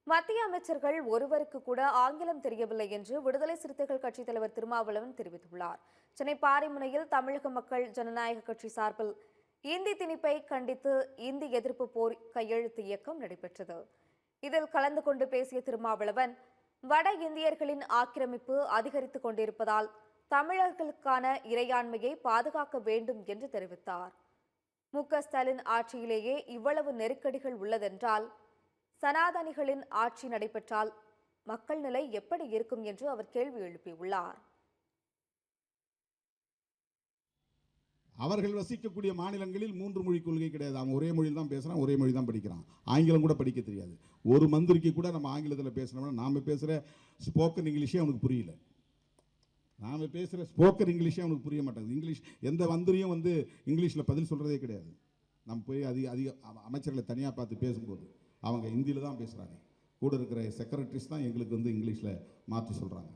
மத்திய அமைச்சர்கள் ஒருவருக்கு கூட ஆங்கிலம் தெரியவில்லை என்று விடுதலை சிறுத்தைகள் கட்சித் தலைவர் திருமாவளவன் தெரிவித்துள்ளார். சென்னை பாரிமுனையில் தமிழக மக்கள் ஜனநாயக கட்சி சார்பில் இந்தி திணிப்பை கண்டித்து இந்தி எதிர்ப்பு போர் கையெழுத்து இயக்கம் நடைபெற்றது. இதில் கலந்து கொண்டு பேசிய திருமாவளவன், வட இந்தியர்களின் ஆக்கிரமிப்பு அதிகரித்துக் கொண்டிருப்பதால் தமிழர்களுக்கான இறையாண்மையை பாதுகாக்க வேண்டும் என்று தெரிவித்தார். மு.க.ஸ்டாலின் ஆட்சியிலேயே இவ்வளவு நெருக்கடிகள் உள்ளதென்றால் சனாதனிகளின் ஆட்சி நடைபெற்றால் மக்கள் நிலை எப்படி இருக்கும் என்று அவர் கேள்வி எழுப்பியுள்ளார். அவர்கள் வசிக்கக்கூடிய மாநிலங்களில் 3 மொழி கொள்கை கிடையாது. அவன் ஒரே மொழியில் தான் பேசுகிறான், ஒரே மொழி தான் படிக்கிறான். ஆங்கிலம் கூட படிக்க தெரியாது. ஒரு மந்திரிக்கு கூட நம்ம ஆங்கிலத்தில் பேசுனோம்னா நாம் பேசுகிற ஸ்போக்கன் இங்கிலீஷே அவனுக்கு புரியல. நாம் பேசுகிற ஸ்போக்கன் இங்கிலீஷே அவனுக்கு புரிய மாட்டேங்குது. இங்கிலீஷ் எந்த மந்திரியும் இங்கிலீஷில் பதில் சொல்கிறதே கிடையாது. நம்ம போய் அதிக அமைச்சர்களை தனியாக பார்த்து பேசும்போது அவங்க ஹிந்தியில் தான் பேசுகிறாங்க. கூட இருக்கிற செக்ரட்டரிஸ் தான் எங்களுக்கு இங்கிலீஷில் மாற்றி சொல்கிறாங்க.